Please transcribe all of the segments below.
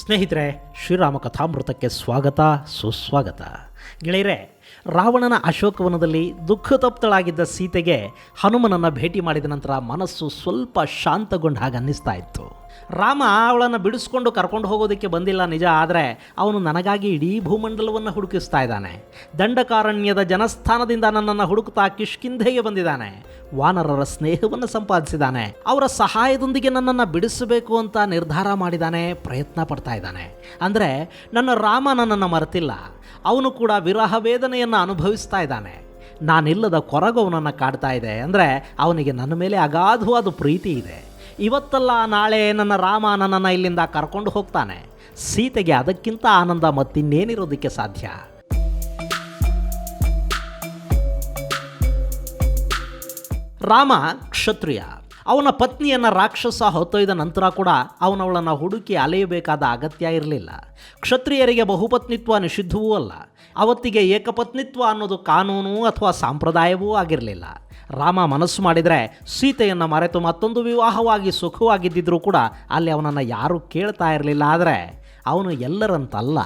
ಸ್ನೇಹಿತರೆ, ಶ್ರೀರಾಮ ಕಥಾಮೃತಕ್ಕೆ ಸ್ವಾಗತ ಸುಸ್ವಾಗತ. ಗೆಳೆಯರೆ, ರಾವಣನ ಅಶೋಕವನದಲ್ಲಿ ದುಃಖತಪ್ತಳಾಗಿದ್ದ ಸೀತೆಗೆ ಹನುಮನನ್ನು ಭೇಟಿ ಮಾಡಿದ ನಂತರ ಮನಸ್ಸು ಸ್ವಲ್ಪ ಶಾಂತಗೊಂಡ ಹಾಗೆ ಅನ್ನಿಸ್ತಾ ಇತ್ತು. ರಾಮ ಅವಳನ್ನು ಬಿಡಿಸ್ಕೊಂಡು ಕರ್ಕೊಂಡು ಹೋಗೋದಕ್ಕೆ ಬಂದಿಲ್ಲ ನಿಜ, ಆದರೆ ಅವನು ನನಗಾಗಿ ಇಡೀ ಭೂಮಂಡಲವನ್ನು ಹುಡುಕಿಸ್ತಾ ಇದ್ದಾನೆ. ದಂಡಕಾರಣ್ಯದ ಜನಸ್ಥಾನದಿಂದ ನನ್ನನ್ನು ಹುಡುಕ್ತಾ ಕಿಷ್ಕಿಂಧೆಗೆ ಬಂದಿದ್ದಾನೆ. ವಾನರರ ಸ್ನೇಹವನ್ನು ಸಂಪಾದಿಸಿದ್ದಾನೆ. ಅವರ ಸಹಾಯದೊಂದಿಗೆ ನನ್ನನ್ನು ಬಿಡಿಸಬೇಕು ಅಂತ ನಿರ್ಧಾರ ಮಾಡಿದ್ದಾನೆ, ಪ್ರಯತ್ನ ಪಡ್ತಾ ಇದ್ದಾನೆ. ಅಂದರೆ ನನ್ನ ರಾಮ ನನ್ನನ್ನು ಮರೆತಿಲ್ಲ. ಅವನು ಕೂಡ ವಿರಹ ವೇದನೆಯನ್ನು ಅನುಭವಿಸ್ತಾ ಇದ್ದಾನೆ. ನಾನಿಲ್ಲದ ಕೊರಗು ಅವನನ್ನು ಕಾಡ್ತಾ ಇದೆ. ಅಂದರೆ ಅವನಿಗೆ ನನ್ನ ಮೇಲೆ ಅಗಾಧವಾದ ಪ್ರೀತಿ ಇದೆ. ಇವತ್ತಲ್ಲ ನಾಳೆ ನನ್ನ ರಾಮ ನನ್ನನ್ನು ಇಲ್ಲಿಂದ ಕರ್ಕೊಂಡು ಹೋಗ್ತಾನೆ. ಸೀತೆಗೆ ಅದಕ್ಕಿಂತ ಆನಂದ ಮತ್ತಿನ್ನೇನಿರೋದಕ್ಕೆ ಸಾಧ್ಯ? ರಾಮ ಕ್ಷತ್ರಿಯ. ಅವನ ಪತ್ನಿಯನ್ನು ರಾಕ್ಷಸ ಹೊತ್ತೊಯ್ದ ನಂತರ ಕೂಡ ಅವನವಳನ್ನು ಹುಡುಕಿ ಅಲೆಯಬೇಕಾದ ಅಗತ್ಯ ಇರಲಿಲ್ಲ. ಕ್ಷತ್ರಿಯರಿಗೆ ಬಹುಪತ್ನಿತ್ವ ನಿಷಿದ್ಧವೂ ಅಲ್ಲ. ಅವತ್ತಿಗೆ ಏಕಪತ್ನಿತ್ವ ಅನ್ನೋದು ಕಾನೂನು ಅಥವಾ ಸಂಪ್ರದಾಯವೂ ಆಗಿರಲಿಲ್ಲ. ರಾಮ ಮನಸ್ಸು ಮಾಡಿದರೆ ಸೀತೆಯನ್ನು ಮರೆತು ಮತ್ತೊಂದು ವಿವಾಹವಾಗಿ ಸುಖವಾಗಿದ್ದಿದ್ರೂ ಕೂಡ ಅಲ್ಲಿ ಅವನನ್ನು ಯಾರೂ ಕೇಳ್ತಾ ಇರಲಿಲ್ಲ. ಆದರೆ ಅವನು ಎಲ್ಲರಂತಲ್ಲ.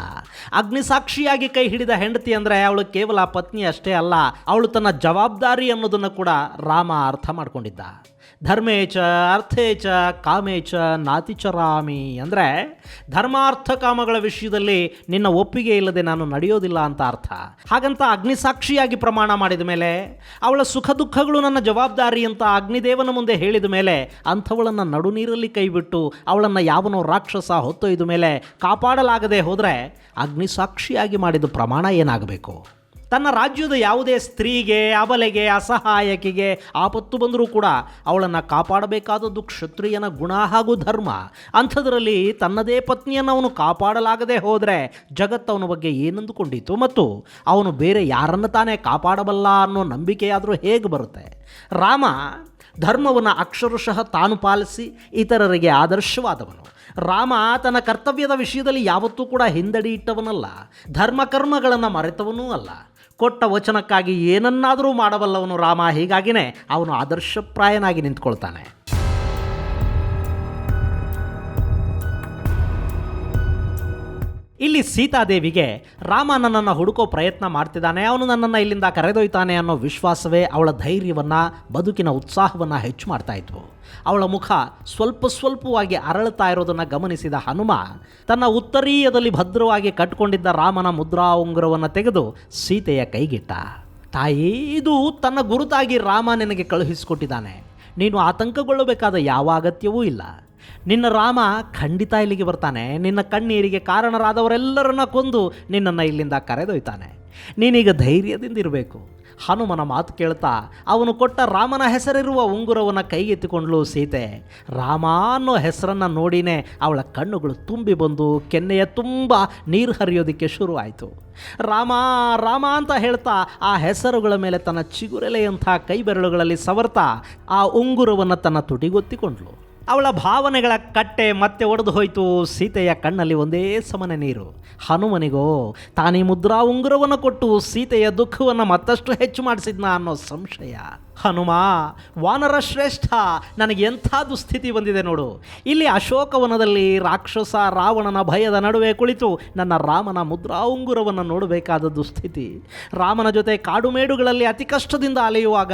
ಅಗ್ನಿಸಾಕ್ಷಿಯಾಗಿ ಕೈ ಹಿಡಿದ ಹೆಂಡತಿ ಅಂದರೆ ಅವಳು ಕೇವಲ ಪತ್ನಿ ಅಷ್ಟೇ ಅಲ್ಲ, ಅವಳು ತನ್ನ ಜವಾಬ್ದಾರಿ ಅನ್ನೋದನ್ನು ಕೂಡ ರಾಮ ಅರ್ಥ ಮಾಡಿಕೊಂಡಿದ್ದ. ಧರ್ಮೇಚ ಅರ್ಥೇಚ ಕಾಮೇಚ ನಾತಿಚರಾಮಿ ಅಂದರೆ ಧರ್ಮಾರ್ಥ ಕಾಮಗಳ ವಿಷಯದಲ್ಲಿ ನಿನ್ನ ಒಪ್ಪಿಗೆ ಇಲ್ಲದೆ ನಾನು ನಡೆಯೋದಿಲ್ಲ ಅಂತ ಅರ್ಥ. ಹಾಗಂತ ಅಗ್ನಿಸಾಕ್ಷಿಯಾಗಿ ಪ್ರಮಾಣ ಮಾಡಿದ ಮೇಲೆ, ಅವಳ ಸುಖ ದುಃಖಗಳು ನನ್ನ ಜವಾಬ್ದಾರಿ ಅಂತ ಅಗ್ನಿದೇವನ ಮುಂದೆ ಹೇಳಿದ ಮೇಲೆ, ಅಂಥವಳನ್ನು ನಡು ನೀರಲ್ಲಿ ಕೈಬಿಟ್ಟು ಅವಳನ್ನು ಯಾವನೋ ರಾಕ್ಷಸ ಹೊತ್ತೊಯ್ದ ಮೇಲೆ ಕಾಪಾಡಲಾಗದೆ ಹೋದರೆ ಅಗ್ನಿಸಾಕ್ಷಿಯಾಗಿ ಮಾಡಿದ ಪ್ರಮಾಣ ಏನಾಗಬೇಕು? ತನ್ನ ರಾಜ್ಯದ ಯಾವುದೇ ಸ್ತ್ರೀಗೆ, ಅಬಲೆಗೆ, ಅಸಹಾಯಕಿಗೆ ಆಪತ್ತು ಬಂದರೂ ಕೂಡ ಅವಳನ್ನು ಕಾಪಾಡಬೇಕಾದದ್ದು ಕ್ಷತ್ರಿಯನ ಗುಣ ಹಾಗೂ ಧರ್ಮ. ಅಂಥದ್ರಲ್ಲಿ ತನ್ನದೇ ಪತ್ನಿಯನ್ನು ಅವನು ಕಾಪಾಡಲಾಗದೆ ಹೋದರೆ ಜಗತ್ತವನ ಬಗ್ಗೆ ಏನಂದುಕೊಂಡಿತು ಮತ್ತು ಅವನು ಬೇರೆ ಯಾರನ್ನು ತಾನೇ ಕಾಪಾಡಬಲ್ಲ ಅನ್ನೋ ನಂಬಿಕೆಯಾದರೂ ಹೇಗೆ ಬರುತ್ತೆ? ರಾಮ ಧರ್ಮವನ್ನು ಅಕ್ಷರಶಃ ತಾನು ಪಾಲಿಸಿ ಇತರರಿಗೆ ಆದರ್ಶವಾದವನು. ರಾಮ ತನ್ನ ಕರ್ತವ್ಯದ ವಿಷಯದಲ್ಲಿ ಯಾವತ್ತೂ ಕೂಡ ಹಿಂದಡಿ ಇಟ್ಟವನಲ್ಲ. ಧರ್ಮಕರ್ಮಗಳನ್ನು ಮರೆತವನೂ ಅಲ್ಲ. ಕೊಟ್ಟ ವಚನಕ್ಕಾಗಿ ಏನನ್ನಾದರೂ ಮಾಡಬಲ್ಲವನು ರಾಮ. ಹೀಗಾಗಿಯೇ ಅವನು ಆದರ್ಶಪ್ರಾಯನಾಗಿ ನಿಂತ್ಕೊಳ್ತಾನೆ. ಇಲ್ಲಿ ಸೀತಾದೇವಿಗೆ ರಾಮ ನನ್ನನ್ನು ಹುಡುಕೋ ಪ್ರಯತ್ನ ಮಾಡ್ತಿದ್ದಾನೆ, ಅವನು ನನ್ನನ್ನು ಇಲ್ಲಿಂದ ಕರೆದೊಯ್ತಾನೆ ಅನ್ನೋ ವಿಶ್ವಾಸವೇ ಅವಳ ಧೈರ್ಯವನ್ನು, ಬದುಕಿನ ಉತ್ಸಾಹವನ್ನು ಹೆಚ್ಚು ಮಾಡ್ತಾ ಇತ್ತು. ಅವಳ ಮುಖ ಸ್ವಲ್ಪವಾಗಿ ಅರಳುತ್ತಾ ಇರೋದನ್ನು ಗಮನಿಸಿದ ಹನುಮ ತನ್ನ ಉತ್ತರೀಯದಲ್ಲಿ ಭದ್ರವಾಗಿ ಕಟ್ಟಿಕೊಂಡಿದ್ದ ರಾಮನ ಮುದ್ರಾ ಉಂಗುರವನ್ನು ತೆಗೆದು ಸೀತೆಯ ಕೈಗಿಟ್ಟ. ತಾಯಿ, ಇದು ತನ್ನ ಗುರುತಾಗಿ ರಾಮ ನಿನಗೆ ಕಳುಹಿಸಿಕೊಟ್ಟಿದ್ದಾನೆ. ನೀನು ಆತಂಕಗೊಳ್ಳಬೇಕಾದ ಯಾವ ಅಗತ್ಯವೂ ಇಲ್ಲ. ನಿನ್ನ ರಾಮ ಖಂಡಿತ ಇಲ್ಲಿಗೆ ಬರ್ತಾನೆ. ನಿನ್ನ ಕಣ್ಣೀರಿಗೆ ಕಾರಣರಾದವರೆಲ್ಲರನ್ನ ಕೊಂದು ನಿನ್ನನ್ನು ಇಲ್ಲಿಂದ ಕರೆದೊಯ್ತಾನೆ. ನೀನೀಗ ಧೈರ್ಯದಿಂದಿರಬೇಕು. ಹನುಮನ ಮಾತು ಕೇಳ್ತಾ ಅವನು ಕೊಟ್ಟ ರಾಮನ ಹೆಸರಿರುವ ಉಂಗುರವನ್ನು ಕೈಗೆತ್ತಿಕೊಂಡ್ಲು ಸೀತೆ. ರಾಮ ಅನ್ನೋ ಹೆಸರನ್ನು ನೋಡಿನೇ ಅವಳ ಕಣ್ಣುಗಳು ತುಂಬಿ ಬಂದು ಕೆನ್ನೆಯ ತುಂಬ ನೀರು ಹರಿಯೋದಕ್ಕೆ ಶುರುವಾಯಿತು. ರಾಮ ರಾಮ ಅಂತ ಹೇಳ್ತಾ ಆ ಹೆಸರುಗಳ ಮೇಲೆ ತನ್ನ ಚಿಗುರೆಲೆಯಂಥ ಕೈ ಬೆರಳುಗಳಲ್ಲಿ ಸವರ್ತಾ ಆ ಉಂಗುರವನ್ನು ತನ್ನ ತುಟಿಗೊತ್ತಿಕೊಂಡ್ಳು. ಅವಳ ಭಾವನೆಗಳ ಕಟ್ಟೆ ಮತ್ತೆ ಒಡೆದು ಹೋಯಿತು. ಸೀತೆಯ ಕಣ್ಣಲ್ಲಿ ಒಂದೇ ಸಮನೆ ನೀರು. ಹನುಮನಿಗೋ ತಾನೀ ಮುದ್ರಾ ಉಂಗುರವನ್ನು ಕೊಟ್ಟು ಸೀತೆಯ ದುಃಖವನ್ನು ಮತ್ತಷ್ಟು ಹೆಚ್ಚು ಮಾಡಿಸಿದ್ನ ಅನ್ನೋ ಸಂಶಯ. ಹನುಮ, ವಾನರ ಶ್ರೇಷ್ಠ, ನನಗೆ ಎಂಥ ದುಸ್ಥಿತಿ ಬಂದಿದೆ ನೋಡು. ಇಲ್ಲಿ ಅಶೋಕವನದಲ್ಲಿ ರಾಕ್ಷಸ ರಾವಣನ ಭಯದ ನಡುವೆ ಕುಳಿತು ನನ್ನ ರಾಮನ ಮುದ್ರಾ ಉಂಗುರವನ್ನು ನೋಡಬೇಕಾದ ದುಸ್ಥಿತಿ. ರಾಮನ ಜೊತೆ ಕಾಡುಮೇಡುಗಳಲ್ಲಿ ಅತಿ ಕಷ್ಟದಿಂದ ಅಲೆಯುವಾಗ,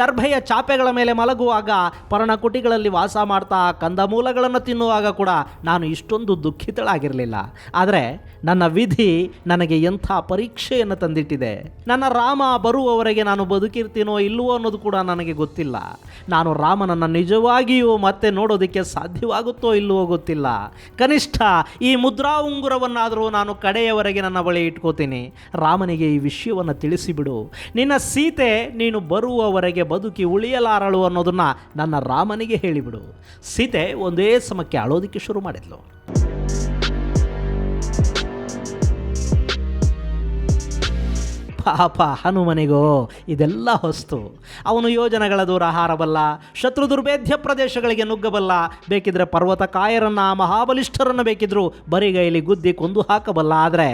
ದರ್ಭೆಯ ಚಾಪೆಗಳ ಮೇಲೆ ಮಲಗುವಾಗ, ಪರ್ಣಕುಟಿಗಳಲ್ಲಿ ವಾಸ ಮಾಡ್ತಾ ಕಂದಮೂಲಗಳನ್ನು ತಿನ್ನುವಾಗ ಕೂಡ ನಾನು ಇಷ್ಟೊಂದು ದುಃಖಿತಳಾಗಿರಲಿಲ್ಲ. ಆದರೆ ನನ್ನ ವಿಧಿ ನನಗೆ ಎಂಥ ಪರೀಕ್ಷೆಯನ್ನು ತಂದಿಟ್ಟಿದೆ. ನನ್ನ ರಾಮ ಬರುವವರೆಗೆ ನಾನು ಬದುಕಿರ್ತೀನೋ ಇಲ್ಲವೋ ಅನ್ನೋದು ಕೂಡ ನನಗೆ ಗೊತ್ತಿಲ್ಲ. ನಾನು ರಾಮನನ್ನು ನಿಜವಾಗಿಯೂ ಮತ್ತೆ ನೋಡೋದಕ್ಕೆ ಸಾಧ್ಯವಾಗುತ್ತೋ ಇಲ್ಲವೋ ಗೊತ್ತಿಲ್ಲ. ಕನಿಷ್ಠ ಈ ಮುದ್ರಾ ಉಂಗುರವನ್ನಾದರೂ ನಾನು ಕಡೆಯವರೆಗೆ ನನ್ನ ಬಳಿ ಇಟ್ಕೋತೀನಿ. ರಾಮನಿಗೆ ಈ ವಿಷಯವನ್ನು ತಿಳಿಸಿಬಿಡು. ನಿನ್ನ ಸೀತೆ ನೀನು ಬರುವವರೆಗೆ ಬದುಕಿ ಉಳಿಯಲಾರಳು ಅನ್ನೋದನ್ನು ನನ್ನ ರಾಮನಿಗೆ ಹೇಳಿಬಿಡು. ಸೀತೆ ಒಂದೇ ಸಮಕ್ಕೆ ಅಳೋದಕ್ಕೆ ಶುರು ಮಾಡಿದ್ಲು. ಪಾಪ ಹನುಮನಿಗೋ ಇದೆಲ್ಲ ಹೊಸ್ತು. ಅವನು ಯೋಜನೆಗಳ ದೂರ ಹಾರಬಲ್ಲ, ಶತ್ರು ದುರ್ಭೇದ್ಯ ಪ್ರದೇಶಗಳಿಗೆ ನುಗ್ಗಬಲ್ಲ, ಬೇಕಿದ್ರೆ ಪರ್ವತ ಕಾಯರನ್ನು ಮಹಾಬಲಿಷ್ಠರನ್ನು ಬೇಕಿದ್ರು ಬರಿಗೈಲಿ ಗುದ್ದಿ ಕೊಂದು ಹಾಕಬಲ್ಲ. ಆದರೆ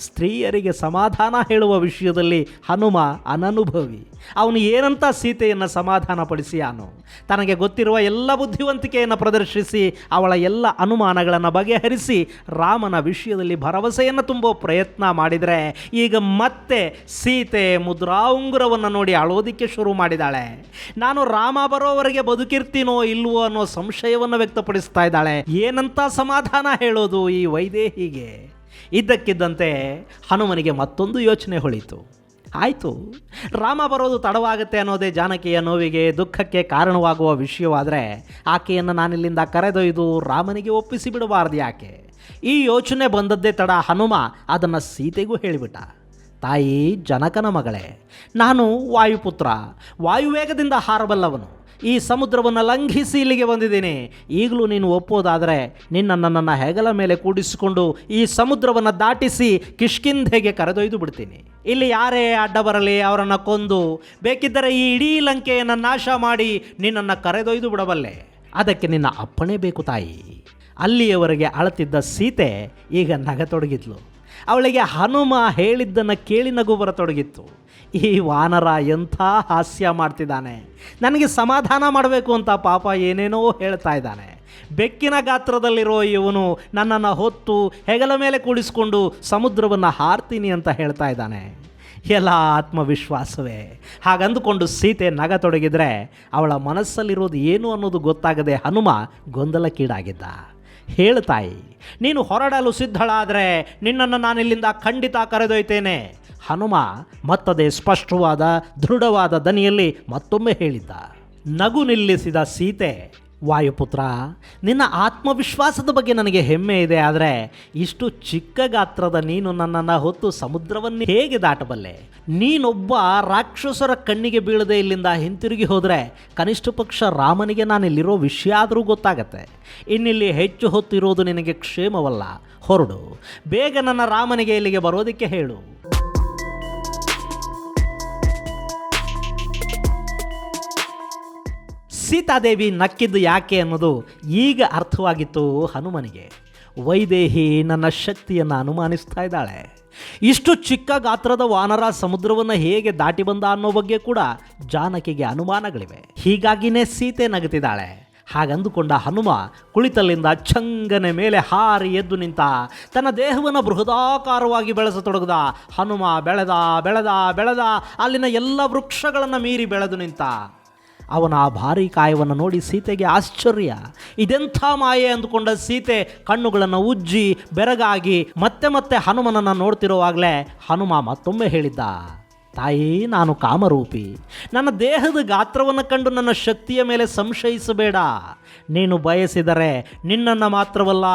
ಸ್ತ್ರೀಯರಿಗೆ ಸಮಾಧಾನ ಹೇಳುವ ವಿಷಯದಲ್ಲಿ ಹನುಮ ಅನನುಭವಿ. ಅವನು ಏನಂತ ಸೀತೆಯನ್ನು ಸಮಾಧಾನ ಪಡಿಸಿಯಾನು? ತನಗೆ ಗೊತ್ತಿರುವ ಎಲ್ಲ ಬುದ್ಧಿವಂತಿಕೆಯನ್ನು ಪ್ರದರ್ಶಿಸಿ ಅವಳ ಎಲ್ಲ ಅನುಮಾನಗಳನ್ನು ಬಗೆಹರಿಸಿ ರಾಮನ ವಿಷಯದಲ್ಲಿ ಭರವಸೆಯನ್ನು ತುಂಬೋ ಪ್ರಯತ್ನ ಮಾಡಿದರೆ ಈಗ ಮತ್ತೆ ಸೀತೆ ಮುದ್ರಾಉಂಗುರವನ್ನು ನೋಡಿ ಅಳೋದಿಕ್ಕೆ ಶುರು ಮಾಡಿದ್ದಾಳೆ. ನಾನು ರಾಮ ಬರೋವರೆಗೆ ಬದುಕಿರ್ತೀನೋ ಇಲ್ವೋ ಅನ್ನೋ ಸಂಶಯವನ್ನು ವ್ಯಕ್ತಪಡಿಸ್ತಾ ಇದ್ದಾಳೆ. ಏನಂತ ಸಮಾಧಾನ ಹೇಳೋದು ಈ ವೈದೇಹಿಗೆ? ಇದ್ದಕ್ಕಿದ್ದಂತೆ ಹನುಮನಿಗೆ ಮತ್ತೊಂದು ಯೋಚನೆ ಹೊಳಿತು. ಆಯಿತು, ರಾಮ ಬರೋದು ತಡವಾಗುತ್ತೆ ಅನ್ನೋದೇ ಜಾನಕಿಯ ನೋವಿಗೆ ದುಃಖಕ್ಕೆ ಕಾರಣವಾಗುವ ವಿಷಯವಾದರೆ ಆಕೆಯನ್ನು ನಾನಿಲ್ಲಿಂದ ಕರೆದೊಯ್ದು ರಾಮನಿಗೆ ಒಪ್ಪಿಸಿ ಬಿಡಬಾರ್ದು ಯಾಕೆ? ಈ ಯೋಚನೆ ಬಂದದ್ದೇ ತಡ ಹನುಮ ಅದನ್ನು ಸೀತೆಗೂ ಹೇಳಿಬಿಟ್ಟ. ತಾಯಿ ಜನಕನ ಮಗಳೇ, ನಾನು ವಾಯುಪುತ್ರ, ವಾಯುವೇಗದಿಂದ ಹಾರಬಲ್ಲವನು. ಈ ಸಮುದ್ರವನ್ನು ಲಂಘಿಸಿ ಇಲ್ಲಿಗೆ ಬಂದಿದ್ದೀನಿ. ಈಗಲೂ ನೀನು ಒಪ್ಪೋದಾದರೆ ನನ್ನ ಹೆಗಲ ಮೇಲೆ ಕೂಡಿಸಿಕೊಂಡು ಈ ಸಮುದ್ರವನ್ನು ದಾಟಿಸಿ ಕಿಷ್ಕಿಂಧೆಗೆ ಕರೆದೊಯ್ದು ಬಿಡ್ತೀನಿ. ಇಲ್ಲಿ ಯಾರೇ ಅಡ್ಡ ಬರಲಿ ಅವರನ್ನು ಕೊಂದು ಬೇಕಿದ್ದರೆ ಈ ಇಡೀ ಲಂಕೆಯನ್ನು ನಾಶ ಮಾಡಿ ನಿನ್ನನ್ನು ಕರೆದೊಯ್ದು ಬಿಡಬಲ್ಲೆ. ಅದಕ್ಕೆ ನಿನ್ನ ಅಪ್ಪಣೆ ಬೇಕು ತಾಯಿ. ಅಲ್ಲಿಯವರೆಗೆ ಅಳತಿದ್ದ ಸೀತೆ ಈಗ ನಗತೊಡಗಿದ್ಲು. ಅವಳಿಗೆ ಹನುಮ ಹೇಳಿದ್ದನ್ನು ಕೇಳಿ ನಗು ಬರತೊಡಗಿತ್ತು. ಈ ವಾನರ ಎಂಥ ಹಾಸ್ಯ ಮಾಡ್ತಿದ್ದಾನೆ, ನನಗೆ ಸಮಾಧಾನ ಮಾಡಬೇಕು ಅಂತ ಪಾಪ ಏನೇನೋ ಹೇಳ್ತಾ ಇದ್ದಾನೆ. ಬೆಕ್ಕಿನ ಗಾತ್ರದಲ್ಲಿರೋ ಇವನು ನನ್ನನ್ನು ಹೊತ್ತು ಹೆಗಲ ಮೇಲೆ ಕೂಡಿಸ್ಕೊಂಡು ಸಮುದ್ರವನ್ನು ಹಾರ್ತೀನಿ ಅಂತ ಹೇಳ್ತಾ ಇದ್ದಾನೆ. ಎಲ್ಲ ಆತ್ಮವಿಶ್ವಾಸವೇ. ಹಾಗಂದುಕೊಂಡು ಸೀತೆ ನಗತೊಡಗಿದ್ರೆ ಅವಳ ಮನಸ್ಸಲ್ಲಿರೋದು ಏನು ಅನ್ನೋದು ಗೊತ್ತಾಗದೆ ಹನುಮ ಗೊಂದಲಕ್ಕೀಡಾಗಿದ್ದ. ಹೇಳ್ತಾಯಿ, ನೀನು ಹೊರಡಲು ಸಿದ್ಧಳಾದರೆ ನಿನ್ನನ್ನು ನಾನಿಲ್ಲಿಂದ ಖಂಡಿತ ಕರೆದೊಯ್ತೇನೆ. ಹನುಮ ಮತ್ತದೇ ಸ್ಪಷ್ಟವಾದ ದೃಢವಾದ ದನಿಯಲ್ಲಿ ಮತ್ತೊಮ್ಮೆ ಹೇಳಿದ್ದ. ನಗು ನಿಲ್ಲಿಸಿದ ಸೀತೆ, ವಾಯುಪುತ್ರ, ನಿನ್ನ ಆತ್ಮವಿಶ್ವಾಸದ ಬಗ್ಗೆ ನನಗೆ ಹೆಮ್ಮೆ ಇದೆ. ಆದರೆ ಇಷ್ಟು ಚಿಕ್ಕ ಗಾತ್ರದ ನೀನು ನನ್ನನ್ನು ಹೊತ್ತು ಸಮುದ್ರವನ್ನು ಹೇಗೆ ದಾಟಬಲ್ಲೆ? ನೀನೊಬ್ಬ ರಾಕ್ಷಸರ ಕಣ್ಣಿಗೆ ಬೀಳದೆ ಇಲ್ಲಿಂದ ಹಿಂತಿರುಗಿ ಹೋದರೆ ಕನಿಷ್ಠ ಪಕ್ಷ ರಾಮನಿಗೆ ನಾನಿಲ್ಲಿರೋ ವಿಷಯ ಆದರೂ ಗೊತ್ತಾಗತ್ತೆ. ಇನ್ನಿಲ್ಲಿ ಹೆಚ್ಚು ಹೊತ್ತಿರೋದು ನಿನಗೆ ಕ್ಷೇಮವಲ್ಲ. ಹೊರಡು, ಬೇಗ ನನ್ನ ರಾಮನಿಗೆ ಇಲ್ಲಿಗೆ ಬರೋದಕ್ಕೆ ಹೇಳು. ಸೀತಾದೇವಿ ನಕ್ಕಿದ್ದು ಯಾಕೆ ಅನ್ನೋದು ಈಗ ಅರ್ಥವಾಗಿತ್ತು ಹನುಮನಿಗೆ. ವೈದೇಹಿ ನನ್ನ ಶಕ್ತಿಯನ್ನು ಅನುಮಾನಿಸ್ತಾ ಇದ್ದಾಳೆ. ಇಷ್ಟು ಚಿಕ್ಕ ಗಾತ್ರದ ವಾನರ ಸಮುದ್ರವನ್ನು ಹೇಗೆ ದಾಟಿ ಬಂದ ಅನ್ನೋ ಬಗ್ಗೆ ಕೂಡ ಜಾನಕಿಗೆ ಅನುಮಾನಗಳಿವೆ. ಹೀಗಾಗಿನೇ ಸೀತೆ ನಗುತ್ತಿದ್ದಾಳೆ. ಹಾಗಂದುಕೊಂಡ ಹನುಮ ಕುಳಿತಲ್ಲಿಂದ ಚಂಗನೆ ಮೇಲೆ ಹಾರಿ ಎದ್ದು ನಿಂತ. ತನ್ನ ದೇಹವನ್ನು ಬೃಹದಾಕಾರವಾಗಿ ಬೆಳೆಸತೊಡಗಿದ ಹನುಮ ಬೆಳೆದ ಬೆಳೆದ ಬೆಳೆದ ಅಲ್ಲಿನ ಎಲ್ಲ ವೃಕ್ಷಗಳನ್ನು ಮೀರಿ ಬೆಳೆದು ನಿಂತ. ಅವನ ಆ ಭಾರೀ ಕಾಯವನ್ನು ನೋಡಿ ಸೀತೆಗೆ ಆಶ್ಚರ್ಯ. ಇದೆಂಥ ಮಾಯೆ ಅಂದುಕೊಂಡ ಸೀತೆ ಕಣ್ಣುಗಳನ್ನು ಉಜ್ಜಿ ಬೆರಗಾಗಿ ಮತ್ತೆ ಮತ್ತೆ ಹನುಮನನ್ನು ನೋಡ್ತಿರುವಾಗಲೇ ಹನುಮ ಮತ್ತೊಮ್ಮೆ ಹೇಳಿದ್ದ, ತಾಯಿ, ನಾನು ಕಾಮರೂಪಿ. ನನ್ನ ದೇಹದ ಗಾತ್ರವನ್ನು ಕಂಡು ನನ್ನ ಶಕ್ತಿಯ ಮೇಲೆ ಸಂಶಯಿಸಬೇಡ. ನೀನು ಬಯಸಿದರೆ ನಿನ್ನನ್ನು ಮಾತ್ರವಲ್ಲ,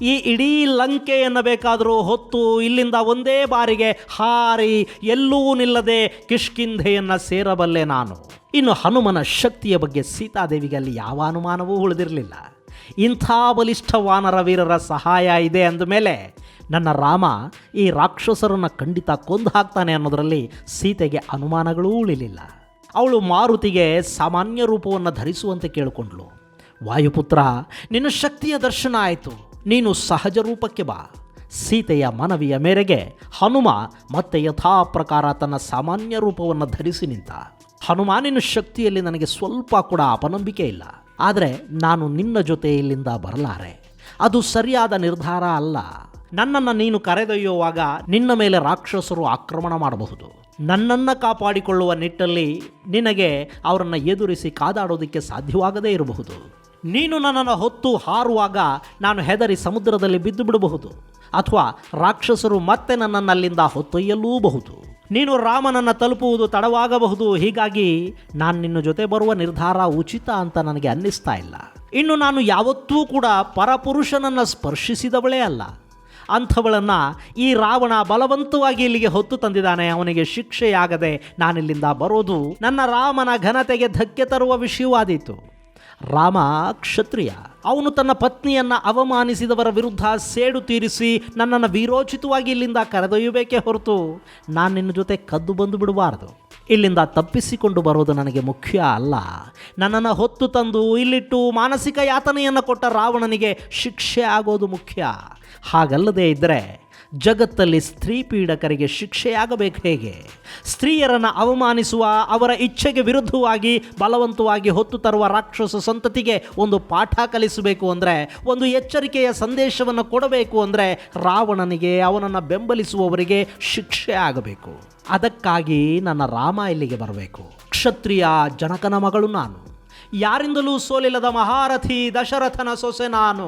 ಈ ಇಡೀ ಲಂಕೆಯನ್ನು ಬೇಕಾದರೂ ಹೊತ್ತು ಇಲ್ಲಿಂದ ಒಂದೇ ಬಾರಿಗೆ ಹಾರಿ ಎಲ್ಲೂ ನಿಲ್ಲದೆ ಕಿಷ್ಕಿಂಧೆಯನ್ನು ಸೇರಬಲ್ಲೆ ನಾನು. ಇನ್ನು ಹನುಮನ ಶಕ್ತಿಯ ಬಗ್ಗೆ ಸೀತಾದೇವಿಗೆ ಅಲ್ಲಿ ಯಾವ ಅನುಮಾನವೂ ಉಳಿದಿರಲಿಲ್ಲ. ಇಂಥ ಬಲಿಷ್ಠ ವಾನರ ವೀರರ ಸಹಾಯ ಇದೆ ಅಂದಮೇಲೆ ನನ್ನ ರಾಮ ಈ ರಾಕ್ಷಸರನ್ನು ಖಂಡಿತ ಕೊಂದು ಹಾಕ್ತಾನೆ ಅನ್ನೋದರಲ್ಲಿ ಸೀತೆಗೆ ಅನುಮಾನಗಳೂ ಉಳಿಲಿಲ್ಲ. ಅವಳು ಮಾರುತಿಗೆ ಸಾಮಾನ್ಯ ರೂಪವನ್ನು ಧರಿಸುವಂತೆ ಕೇಳಿಕೊಂಡ್ಳು. ವಾಯುಪುತ್ರ, ನಿನ್ನ ಶಕ್ತಿಯ ದರ್ಶನ ಆಯಿತು, ನೀನು ಸಹಜ ರೂಪಕ್ಕೆ ಬಾ. ಸೀತೆಯ ಮನವಿಯ ಮೇರೆಗೆ ಹನುಮ ಮತ್ತೆ ಯಥಾ ಪ್ರಕಾರ ತನ್ನ ಸಾಮಾನ್ಯ ರೂಪವನ್ನು ಧರಿಸಿ ನಿಂತ. ಹನುಮ, ನಿನ್ನ ಶಕ್ತಿಯಲ್ಲಿ ನನಗೆ ಸ್ವಲ್ಪ ಕೂಡ ಅಪನಂಬಿಕೆ ಇಲ್ಲ. ಆದರೆ ನಾನು ನಿನ್ನ ಜೊತೆ ಇಲ್ಲಿಂದ ಬರಲಾರೆ. ಅದು ಸರಿಯಾದ ನಿರ್ಧಾರ ಅಲ್ಲ. ನನ್ನನ್ನು ನೀನು ಕರೆದೊಯ್ಯುವಾಗ ನಿನ್ನ ಮೇಲೆ ರಾಕ್ಷಸರು ಆಕ್ರಮಣ ಮಾಡಬಹುದು. ನನ್ನನ್ನು ಕಾಪಾಡಿಕೊಳ್ಳುವ ನಿಟ್ಟಲ್ಲಿ ನಿನಗೆ ಅವರನ್ನು ಎದುರಿಸಿ ಕಾದಾಡೋದಕ್ಕೆ ಸಾಧ್ಯವಾಗದೇ ಇರಬಹುದು. ನೀನು ನನ್ನನ್ನು ಹೊತ್ತು ಹಾರುವಾಗ ನಾನು ಹೆದರಿ ಸಮುದ್ರದಲ್ಲಿ ಬಿದ್ದು ಬಿಡಬಹುದು. ಅಥವಾ ರಾಕ್ಷಸರು ಮತ್ತೆ ನನ್ನನ್ನು ಅಲ್ಲಿಂದ ಹೊತ್ತೊಯ್ಯಲೂಬಹುದು. ನೀನು ರಾಮನನ್ನು ತಲುಪುವುದು ತಡವಾಗಬಹುದು. ಹೀಗಾಗಿ ನಾನು ನಿನ್ನ ಜೊತೆ ಬರುವ ನಿರ್ಧಾರ ಉಚಿತ ಅಂತ ನನಗೆ ಅನ್ನಿಸ್ತಾ ಇಲ್ಲ. ಇನ್ನು ನಾನು ಯಾವತ್ತೂ ಕೂಡ ಪರಪುರುಷನನ್ನು ಸ್ಪರ್ಶಿಸಿದವಳೇ ಅಲ್ಲ. ಅಂಥವಳನ್ನು ಈ ರಾವಣ ಬಲವಂತವಾಗಿ ಇಲ್ಲಿಗೆ ಹೊತ್ತು ತಂದಿದ್ದಾನೆ. ಅವನಿಗೆ ಶಿಕ್ಷೆಯಾಗದೆ ನಾನಿಲ್ಲಿಂದ ಬರೋದು ನನ್ನ ರಾಮನ ಘನತೆಗೆ ಧಕ್ಕೆ ತರುವ ವಿಷಯವಾದೀತು. ರಾಮ ಕ್ಷತ್ರಿಯ. ಅವನು ತನ್ನ ಪತ್ನಿಯನ್ನು ಅವಮಾನಿಸಿದವರ ವಿರುದ್ಧ ಸೇಡು ತೀರಿಸಿ ನನ್ನನ್ನು ವೀರೋಚಿತವಾಗಿ ಇಲ್ಲಿಂದ ಕರೆದೊಯ್ಯಬೇಕೇ ಹೊರತು ನಾನು ನಿನ್ನ ಜೊತೆ ಕದ್ದು ಬಂದು ಬಿಡಬಾರದು. ಇಲ್ಲಿಂದ ತಪ್ಪಿಸಿಕೊಂಡು ಬರೋದು ನನಗೆ ಮುಖ್ಯ ಅಲ್ಲ. ನನ್ನನ್ನು ಹೊತ್ತು ತಂದು ಇಲ್ಲಿಟ್ಟು ಮಾನಸಿಕ ಯಾತನೆಯನ್ನು ಕೊಟ್ಟ ರಾವಣನಿಗೆ ಶಿಕ್ಷೆ ಆಗೋದು ಮುಖ್ಯ. ಹಾಗಲ್ಲದೇ ಇದ್ದರೆ ಜಗತ್ತಲ್ಲಿ ಸ್ತ್ರೀ ಪೀಡಕರಿಗೆ ಶಿಕ್ಷೆಯಾಗಬೇಕು ಹೇಗೆ? ಸ್ತ್ರೀಯರನ್ನು ಅವಮಾನಿಸುವ, ಅವರ ಇಚ್ಛೆಗೆ ವಿರುದ್ಧವಾಗಿ ಬಲವಂತವಾಗಿ ಹೊತ್ತು ತರುವ ರಾಕ್ಷಸ ಸಂತತಿಗೆ ಒಂದು ಪಾಠ ಕಲಿಸಬೇಕು ಅಂದರೆ, ಒಂದು ಎಚ್ಚರಿಕೆಯ ಸಂದೇಶವನ್ನು ಕೊಡಬೇಕು ಅಂದರೆ ರಾವಣನಿಗೆ, ಅವನನ್ನು ಬೆಂಬಲಿಸುವವರಿಗೆ ಶಿಕ್ಷೆ ಆಗಬೇಕು. ಅದಕ್ಕಾಗಿ ನನ್ನ ರಾಮ ಇಲ್ಲಿಗೆ ಬರಬೇಕು. ಕ್ಷತ್ರಿಯ ಜನಕನ ಮಗಳು ನಾನು, ಯಾರಿಂದಲೂ ಸೋಲಿಲ್ಲದ ಮಹಾರಥಿ ದಶರಥನ ಸೊಸೆ ನಾನು,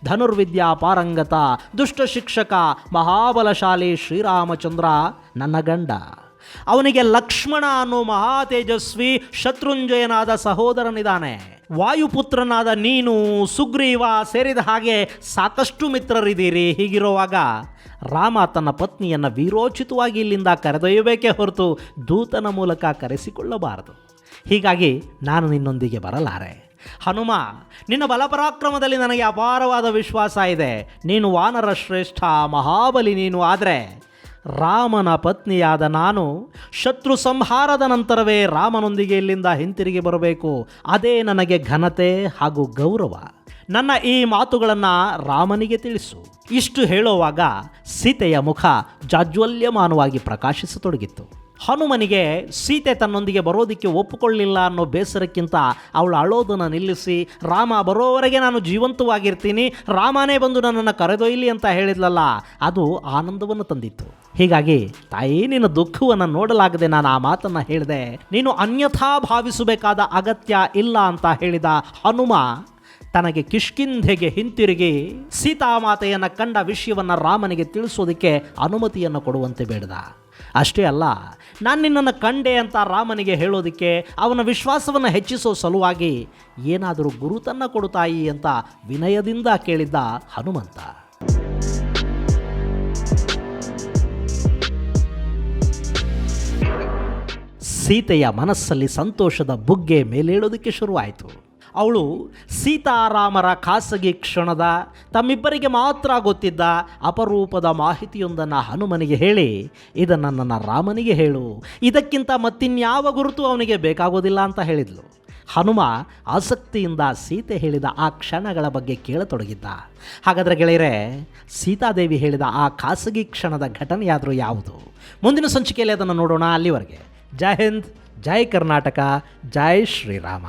ಧನುರ್ವಿದ್ಯಾ ಪಾರಂಗತ ದುಷ್ಟ ಶಿಕ್ಷಕ ಮಹಾಬಲಶಾಲಿ ಶ್ರೀರಾಮಚಂದ್ರ ನನ್ನ ಗಂಡ. ಅವನಿಗೆ ಲಕ್ಷ್ಮಣ ಅನ್ನೋ ಮಹಾ ತೇಜಸ್ವಿ ಶತ್ರುಂಜಯನಾದ ಸಹೋದರನಿದ್ದಾನೆ. ವಾಯುಪುತ್ರನಾದ ನೀನು, ಸುಗ್ರೀವ ಸೇರಿದ ಹಾಗೆ ಸಾಕಷ್ಟು ಮಿತ್ರರಿದ್ದೀರಿ. ಹೀಗಿರುವಾಗ ರಾಮ ತನ್ನ ಪತ್ನಿಯನ್ನು ವೀರೋಚಿತವಾಗಿ ಇಲ್ಲಿಂದ ಕರೆದೊಯ್ಯಬೇಕೇ ಹೊರತು ದೂತನ ಮೂಲಕ ಕರೆಸಿಕೊಳ್ಳಬಾರದು. ಹೀಗಾಗಿ ನಾನು ನಿನ್ನೊಂದಿಗೆ ಬರಲಾರೆ. ಹನುಮ, ನಿನ್ನ ಬಲಪರಾಕ್ರಮದಲ್ಲಿ ನನಗೆ ಅಪಾರವಾದ ವಿಶ್ವಾಸ ಇದೆ. ನೀನು ವಾನರ ಶ್ರೇಷ್ಠ, ಮಹಾಬಲಿ ನೀನು. ಆದರೆ ರಾಮನ ಪತ್ನಿಯಾದ ನಾನು ಶತ್ರು ಸಂಹಾರದ ನಂತರವೇ ರಾಮನೊಂದಿಗೆ ಇಲ್ಲಿಂದ ಹಿಂತಿರುಗಿ ಬರಬೇಕು. ಅದೇ ನನಗೆ ಘನತೆ ಹಾಗೂ ಗೌರವ. ನನ್ನ ಈ ಮಾತುಗಳನ್ನು ರಾಮನಿಗೆ ತಿಳಿಸು. ಇಷ್ಟು ಹೇಳುವಾಗ ಸೀತೆಯ ಮುಖ ಜಾಜ್ವಲ್ಯಮಾನವಾಗಿ ಪ್ರಕಾಶಿಸತೊಡಗಿತ್ತು. ಹನುಮನಿಗೆ ಸೀತೆ ತನ್ನೊಂದಿಗೆ ಬರೋದಕ್ಕೆ ಒಪ್ಪಿಕೊಳ್ಳಿಲ್ಲ ಅನ್ನೋ ಬೇಸರಕ್ಕಿಂತ ಅವಳು ಅಳೋದನ್ನು ನಿಲ್ಲಿಸಿ, ರಾಮ ಬರೋವರೆಗೆ ನಾನು ಜೀವಂತವಾಗಿರ್ತೀನಿ, ರಾಮನೇ ಬಂದು ನನ್ನನ್ನು ಕರೆದೊಯ್ಯಲಿ ಅಂತ ಹೇಳಿದ್ಲಲ್ಲ, ಅದು ಆನಂದವನ್ನು ತಂದಿತ್ತು. ಹೀಗಾಗಿ ತಾಯಿ, ನಿನ್ನ ದುಃಖವನ್ನು ನೋಡಲಾಗದೆ ನಾನು ಆ ಮಾತನ್ನು ಹೇಳಿದೆ. ನೀನು ಅನ್ಯಥಾ ಭಾವಿಸಬೇಕಾದ ಅಗತ್ಯ ಇಲ್ಲ ಅಂತ ಹೇಳಿದ ಹನುಮ ತನಗೆ ಕಿಷ್ಕಿಂಧೆಗೆ ಹಿಂತಿರುಗಿ ಸೀತಾಮಾತೆಯನ್ನು ಕಂಡ ವಿಷಯವನ್ನು ರಾಮನಿಗೆ ತಿಳಿಸೋದಕ್ಕೆ ಅನುಮತಿಯನ್ನು ಕೊಡುವಂತೆ ಬೇಡಿದ. ಅಷ್ಟೇ ಅಲ್ಲ, ನಾನು ನಿನ್ನನ್ನು ಕಂಡೆ ಅಂತ ರಾಮನಿಗೆ ಹೇಳೋದಕ್ಕೆ ಅವನ ವಿಶ್ವಾಸವನ್ನು ಹೆಚ್ಚಿಸೋ ಸಲುವಾಗಿ ಏನಾದರೂ ಗುರುತನ್ನು ಕೊಡು ತಾಯಿ ಅಂತ ವಿನಯದಿಂದ ಕೇಳಿದ್ದ ಹನುಮಂತ. ಸೀತೆಯ ಮನಸ್ಸಲ್ಲಿ ಸಂತೋಷದ ಬುಗ್ಗೆ ಮೇಲೇಳೋದಕ್ಕೆ ಶುರುವಾಯಿತು. ಅವಳು ಸೀತಾರಾಮರ ಖಾಸಗಿ ಕ್ಷಣದ, ತಮ್ಮಿಬ್ಬರಿಗೆ ಮಾತ್ರ ಗೊತ್ತಿದ್ದ ಅಪರೂಪದ ಮಾಹಿತಿಯೊಂದನ್ನು ಹನುಮನಿಗೆ ಹೇಳಿ, ಇದನ್ನು ನನ್ನ ರಾಮನಿಗೆ ಹೇಳು, ಇದಕ್ಕಿಂತ ಮತ್ತಿನ್ಯಾವ ಗುರುತು ಅವನಿಗೆ ಬೇಕಾಗೋದಿಲ್ಲ ಅಂತ ಹೇಳಿದ್ಲು. ಹನುಮ ಆಸಕ್ತಿಯಿಂದ ಸೀತೆ ಹೇಳಿದ ಆ ಕ್ಷಣಗಳ ಬಗ್ಗೆ ಕೇಳತೊಡಗಿದ್ದ. ಹಾಗಾದರೆ ಗೆಳೆಯರೆ, ಸೀತಾದೇವಿ ಹೇಳಿದ ಆ ಖಾಸಗಿ ಕ್ಷಣದ ಘಟನೆಯಾದರೂ ಯಾವುದು? ಮುಂದಿನ ಸಂಚಿಕೆಯಲ್ಲಿ ಅದನ್ನು ನೋಡೋಣ. ಅಲ್ಲಿವರೆಗೆ ಜೈ ಹಿಂದ್, ಜೈ ಕರ್ನಾಟಕ, ಜೈ ಶ್ರೀರಾಮ.